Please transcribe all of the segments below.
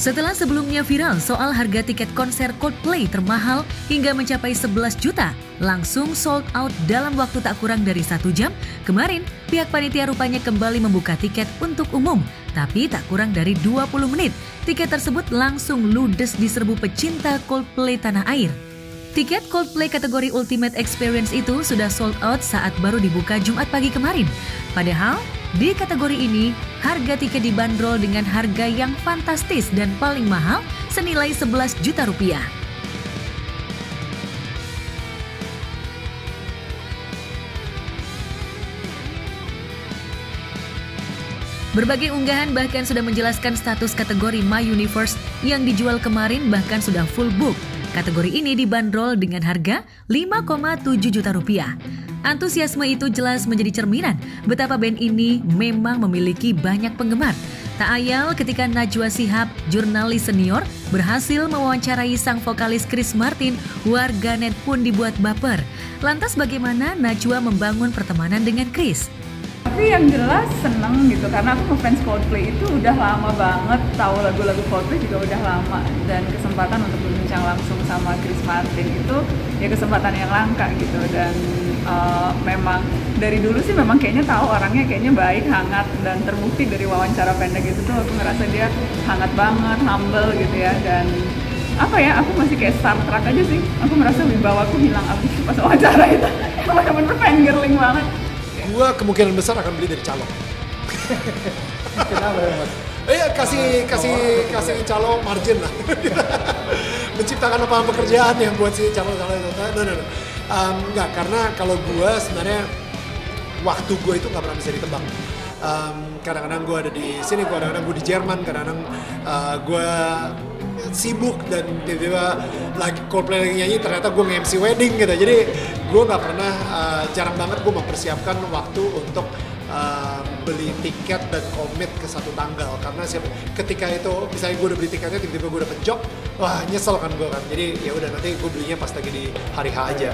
Setelah sebelumnya viral soal harga tiket konser Coldplay termahal hingga mencapai 11 juta, langsung sold out dalam waktu tak kurang dari 1 jam, kemarin pihak panitia rupanya kembali membuka tiket untuk umum, tapi tak kurang dari 20 menit. Tiket tersebut langsung ludes diserbu pecinta Coldplay tanah air. Tiket Coldplay kategori Ultimate Experience itu sudah sold out saat baru dibuka Jumat pagi kemarin. Padahal, di kategori ini, harga tiket dibanderol dengan harga yang fantastis dan paling mahal senilai 11 juta rupiah. Berbagai unggahan bahkan sudah menjelaskan status kategori My Universe yang dijual kemarin bahkan sudah full book. Kategori ini dibanderol dengan harga 5,7 juta rupiah. Antusiasme itu jelas menjadi cerminan betapa band ini memang memiliki banyak penggemar. Tak ayal ketika Najwa Shihab, jurnalis senior, berhasil mewawancarai sang vokalis Chris Martin, warganet pun dibuat baper. Lantas bagaimana Najwa membangun pertemanan dengan Chris? Tapi yang jelas seneng gitu, karena aku ngefans Coldplay itu udah lama banget, tahu lagu-lagu Coldplay juga udah lama, dan kesempatan untuk berbincang langsung sama Chris Martin itu ya kesempatan yang langka gitu. Dan memang dari dulu sih memang kayaknya tahu orangnya kayaknya baik, hangat, dan terbukti dari wawancara pendek itu tuh aku ngerasa dia hangat banget, humble gitu ya. Dan apa ya, aku masih kayak Star Trek aja sih, aku merasa wibawaku hilang abis pas wawancara itu. Bener-bener fangirling banget. Gua kemungkinan besar akan beli dari calo. Kenapa ya, Mas? Iya, kasih calo margin lah. Menciptakan lapangan pekerjaan yang buat si calo itu. No. Enggak, karena kalau gua sebenarnya waktu gua itu nggak pernah bisa ditebak. Kadang-kadang gua ada di sini, kadang-kadang gua di Jerman, kadang-kadang gua sibuk dan tiba-tiba lagi Coldplay lagi nyanyi ternyata gue nge-MC wedding gitu. Jadi gue nggak pernah, jarang banget gue mempersiapkan waktu untuk beli tiket dan komit ke satu tanggal, karena ketika itu misalnya gue udah beli tiketnya tiba-tiba gue dapet job, wah nyesel kan gue kan. Jadi ya udah, nanti gue belinya pas lagi di hari H aja.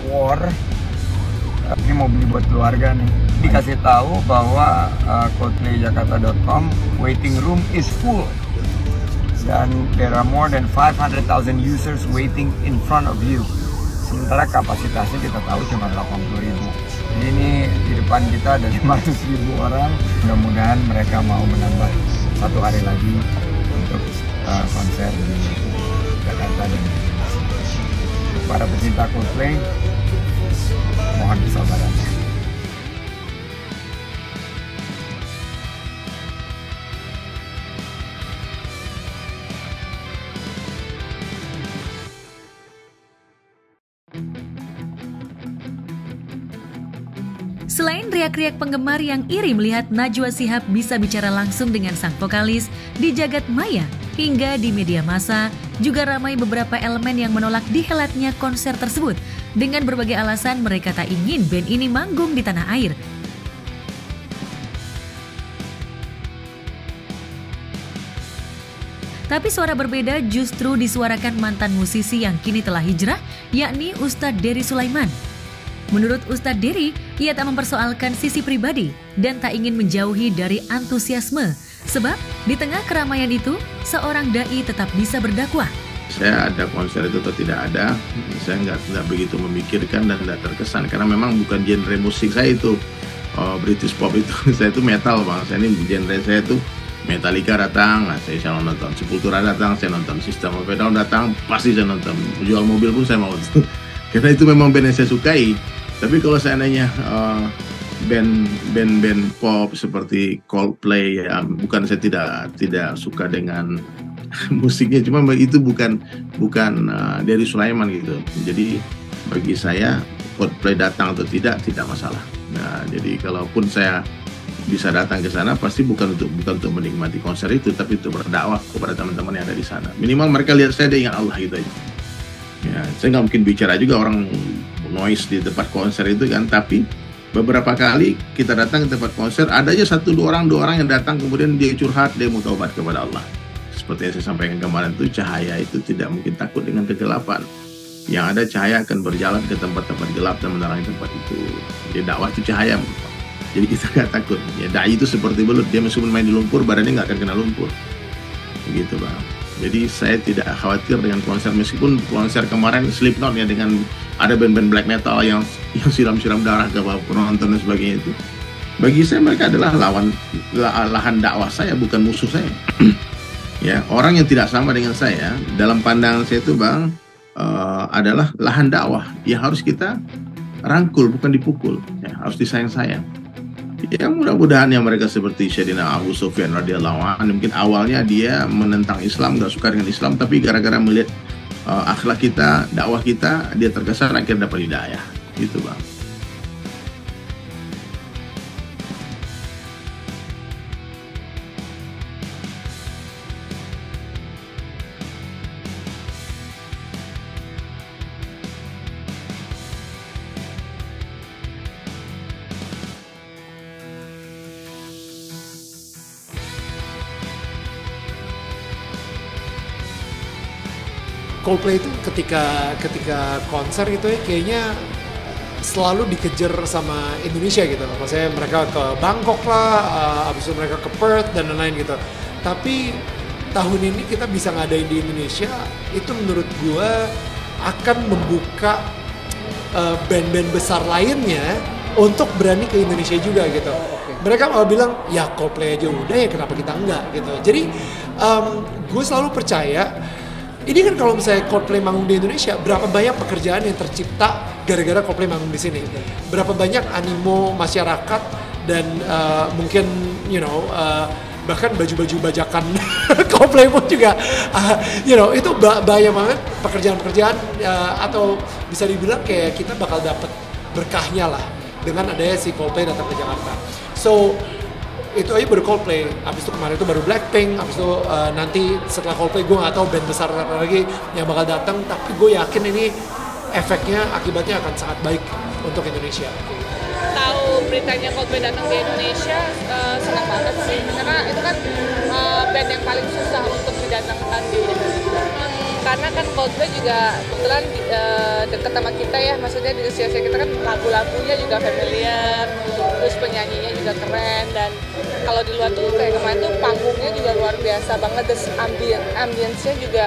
War, ini mau beli buat keluarga nih. Dikasih tahu bahwa coldplayjakarta.com waiting room is full. Dan there are more than 500,000 users waiting in front of you. Sementara kapasitasnya kita tahu cuma 80.000. Jadi ini di depan kita ada 500.000 orang. Mudah-mudahan mereka mau menambah 1 hari lagi untuk konser di Jakarta dan di para pecinta Coldplay, mohon kesabarannya. Selain riak-riak penggemar yang iri melihat Najwa Shihab bisa bicara langsung dengan sang vokalis di jagat maya hingga di media massa, juga ramai beberapa elemen yang menolak dihelatnya konser tersebut dengan berbagai alasan mereka tak ingin band ini manggung di tanah air. Tapi suara berbeda justru disuarakan mantan musisi yang kini telah hijrah, yakni Ustadz Dery Sulaiman. Menurut Ustadz Dery, ia tak mempersoalkan sisi pribadi dan tak ingin menjauhi dari antusiasme. Sebab di tengah keramaian itu, seorang da'i tetap bisa berdakwah. Saya ada konser itu atau tidak ada, saya nggak begitu memikirkan dan tidak terkesan. Karena memang bukan genre musik saya itu, British pop itu. Saya itu metal bang, saya ini genre saya itu Metallica datang, saya selalu nonton. Sepultura datang, saya nonton. System of a Down datang, pasti saya nonton. Jual mobil pun saya mau. Karena itu memang band yang saya sukai. Tapi kalau seandainya band pop seperti Coldplay, ya, bukan saya tidak suka dengan musiknya, cuma itu bukan Dery Sulaiman gitu. Jadi bagi saya Coldplay datang atau tidak masalah. Nah, jadi kalaupun saya bisa datang ke sana pasti bukan untuk menikmati konser itu, tapi untuk berdakwah kepada teman-teman yang ada di sana. Minimal mereka lihat saya dia ingat Allah gitu aja. Ya, saya nggak mungkin bicara juga orang noise di tempat konser itu kan, tapi beberapa kali kita datang ke tempat konser ada aja 1-2 orang yang datang kemudian dia curhat, dia mau taubat kepada Allah. Seperti yang saya sampaikan kemarin itu, cahaya itu tidak mungkin takut dengan kegelapan. Yang ada cahaya akan berjalan ke tempat-tempat gelap dan menerangi tempat itu. Jadi dakwah itu cahaya. Jadi kita nggak takut. Ya, dai itu seperti belut, dia meskipun main di lumpur badannya nggak akan kena lumpur. gitu Bang. Jadi saya tidak khawatir dengan konser, meskipun konser kemarin Slipknot ya, dengan ada band-band black metal yang siram-siram darah ke penonton dan sebagainya itu. Bagi saya mereka adalah lahan dakwah saya, bukan musuh saya. Ya, orang yang tidak sama dengan saya dalam pandangan saya itu Bang adalah lahan dakwah yang harus kita rangkul, bukan dipukul. Ya, harus disayang-sayang. Ya, mudah-mudahan yang mereka seperti Sayyidina Abu Sufyan radhiyallahu anhu, mungkin awalnya dia menentang Islam, nggak suka dengan Islam, tapi gara-gara melihat akhlak kita, dakwah kita, dia terkesan, akhirnya dapat hidayah. Gitu Bang. Coldplay itu ketika konser itu ya kayaknya selalu dikejar sama Indonesia gitu. Maksudnya mereka ke Bangkok lah, abis itu mereka ke Perth dan lain-lain gitu. Tapi tahun ini kita bisa ngadain di Indonesia, itu menurut gua akan membuka band-band besar lainnya untuk berani ke Indonesia juga gitu. Mereka mau bilang, ya Coldplay aja udah ya, kenapa kita enggak gitu. Jadi gue selalu percaya, ini kan kalau misalnya Coldplay manggung di Indonesia, berapa banyak pekerjaan yang tercipta gara-gara Coldplay manggung di sini. Berapa banyak animo masyarakat dan mungkin bahkan baju-baju bajakan Coldplay pun juga itu banyak banget pekerjaan-pekerjaan atau bisa dibilang kayak kita bakal dapet berkahnya lah dengan adanya si Coldplay datang ke Jakarta. So itu aja baru Coldplay, abis itu kemarin itu baru Blackpink, abis itu nanti setelah Coldplay gue nggak tahu band besar apa lagi yang bakal datang, tapi gue yakin ini efeknya, akibatnya akan sangat baik untuk Indonesia. Tahu beritanya Coldplay datang di Indonesia, senang banget sih, karena itu kan band yang paling susah untuk didatangkan di Indonesia. Karena kan Coldplay juga kebetulan deket sama kita ya, maksudnya di usia kita kan lagu-lagunya juga familiar, terus penyanyinya juga keren, dan kalau di luar tuh kayak kemarin tuh panggungnya juga luar biasa banget, terus ambience-nya juga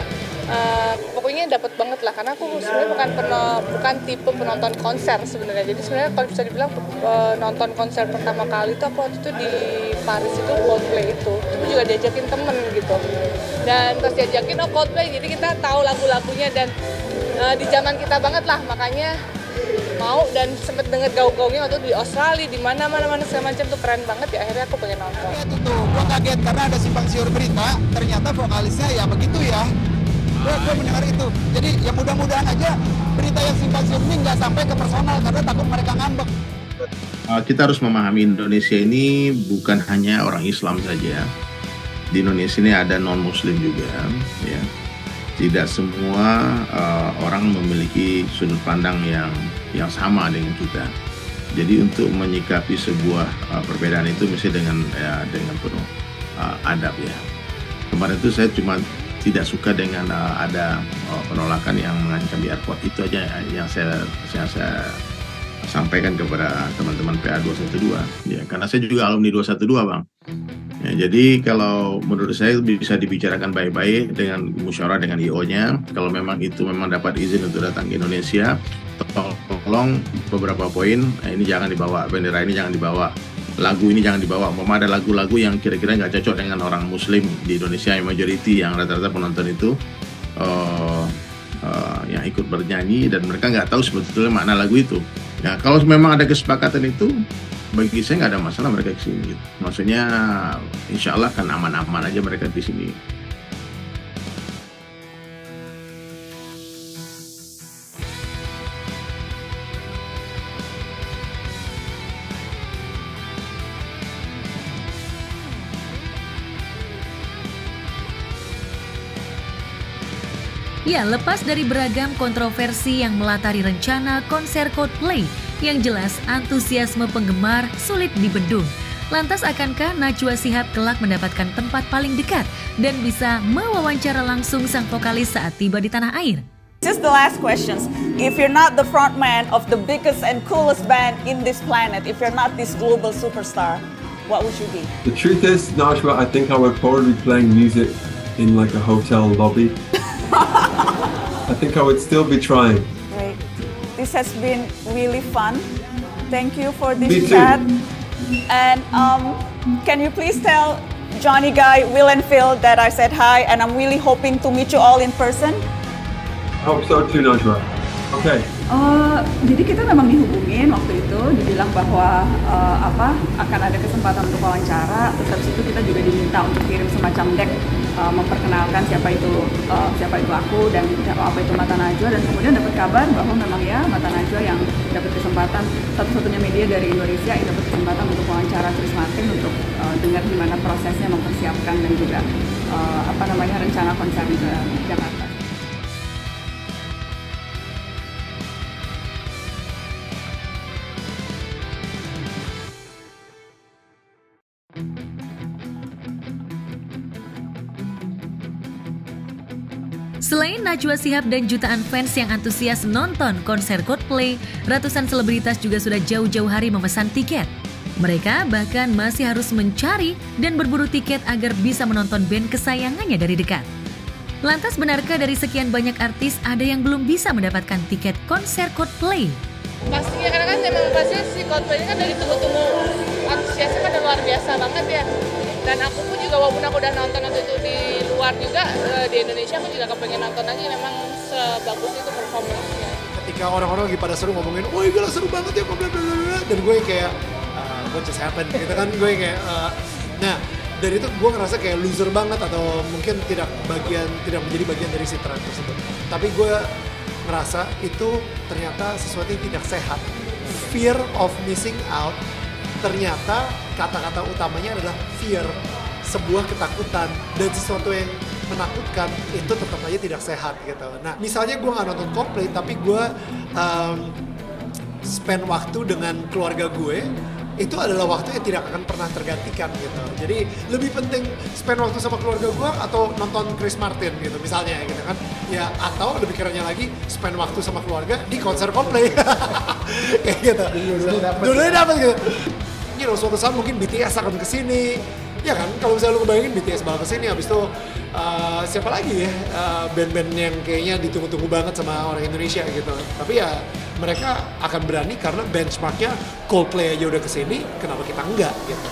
pokoknya dapet banget lah, karena aku sebenarnya bukan tipe penonton konser sebenarnya. Jadi sebenarnya kalau bisa dibilang nonton konser pertama kali itu aku waktu itu di Paris itu Coldplay itu juga diajakin temen gitu, dan terus diajakin Coldplay, jadi kita tahu lagu-lagunya dan di zaman kita banget lah, makanya mau dan sempet denger gaung-gaungnya waktu di Australia, di mana-mana segala macam tuh keren banget ya, akhirnya aku pengen nonton. Itu tuh, gue kaget karena ada simpang siur berita, ternyata vokalisnya ya begitu ya. Gue mendengar itu, jadi ya mudah-mudahan aja berita yang simpang siur ini nggak sampai ke personal karena takut mereka ngambek. Kita harus memahami Indonesia ini bukan hanya orang Islam saja. Di Indonesia ini ada non-Muslim juga, ya. Tidak semua orang memiliki sudut pandang yang sama dengan kita. Jadi untuk menyikapi sebuah perbedaan itu mesti dengan penuh adab ya. Kemarin itu saya cuma tidak suka dengan ada penolakan yang mengancam di airport, itu aja yang saya sampaikan kepada teman-teman PA 212 ya, karena saya juga alumni 212 Bang ya. Jadi kalau menurut saya bisa dibicarakan baik-baik dengan musyawarah dengan IO-nya. Kalau memang itu memang dapat izin untuk datang ke Indonesia, tolong beberapa poin ini jangan dibawa, bendera ini jangan dibawa, lagu ini jangan dibawa. Umpama ada lagu-lagu yang kira-kira nggak cocok dengan orang Muslim di Indonesia yang majority, yang rata-rata penonton itu yang ikut bernyanyi dan mereka nggak tahu sebetulnya makna lagu itu. Ya kalau memang ada kesepakatan itu, bagi saya nggak ada masalah mereka ke sini. Gitu. Maksudnya, insya Allah kan aman-aman aja mereka di sini. Ya, lepas dari beragam kontroversi yang melatari rencana konser Coldplay, yang jelas antusiasme penggemar sulit dibendung. Lantas akankah Najwa Shihab kelak mendapatkan tempat paling dekat dan bisa mewawancara langsung sang vokalis saat tiba di tanah air? Just the last questions. If you're not the frontman of the biggest and coolest band in this planet, if you're not this global superstar, what would you be? The truth is, Najwa, I think I would probably be playing music in like a hotel lobby, I think I would still be trying. Great. This has been really fun. Thank you for Me this too. chat. And can you please tell Johnny Guy, Will and Phil that I said hi, and I'm really hoping to meet you all in person. I hope so too, Najwa. Okay. Jadi kita memang dihubungin waktu itu, dibilang bahwa akan ada kesempatan untuk wawancara. Terus habis itu kita juga diminta untuk kirim semacam deck memperkenalkan siapa itu aku dan apa itu Mata Najwa, dan kemudian dapat kabar bahwa memang ya Mata Najwa yang dapat kesempatan, satu-satunya media dari Indonesia yang dapat kesempatan untuk wawancara Chris Martin untuk dengar gimana prosesnya mempersiapkan dan juga rencana konser ke Jakarta. Selain Najwa Shihab dan jutaan fans yang antusias nonton konser Coldplay, ratusan selebritas juga sudah jauh-jauh hari memesan tiket. Mereka bahkan masih harus mencari dan berburu tiket agar bisa menonton band kesayangannya dari dekat. Lantas benarkah dari sekian banyak artis ada yang belum bisa mendapatkan tiket konser Coldplay? Pastinya, karena kan memang pastinya si Coldplay ini kan dari tunggu-tunggu antusiasnya kan luar biasa banget ya. Dan aku pun juga walaupun aku udah nonton waktu itu di luar juga, di Indonesia aku juga kepengen nonton lagi, memang sebagus itu performance-nya. Ketika orang-orang lagi pada seru ngomongin, oh gila seru banget ya, blablabla, dan gue kayak, what just happened gitu kan, gue kayak, nah dari itu gue ngerasa kayak loser banget atau mungkin tidak menjadi bagian dari si tren tersebut. Tapi gue ngerasa itu ternyata sesuatu yang tidak sehat. Fear of missing out, ternyata kata-kata utamanya adalah fear, sebuah ketakutan, dan sesuatu yang menakutkan itu tetap aja tidak sehat gitu. Nah misalnya gue nggak nonton Coldplay tapi gue spend waktu dengan keluarga gue, itu adalah waktu yang tidak akan pernah tergantikan gitu. Jadi lebih penting spend waktu sama keluarga gue atau nonton Chris Martin gitu misalnya gitu kan. Ya atau lebih kerennya lagi spend waktu sama keluarga di konser Coldplay. Kayak gitu. Dulu-dulu dapat gitu. You know, suatu saat mungkin BTS akan kesini. Ya kan, kalau misalnya lu ngebayangin BTS bakal kesini, habis itu siapa lagi ya band-band yang kayaknya ditunggu-tunggu banget sama orang Indonesia gitu. Tapi ya mereka akan berani karena benchmarknya Coldplay aja udah kesini, kenapa kita enggak gitu.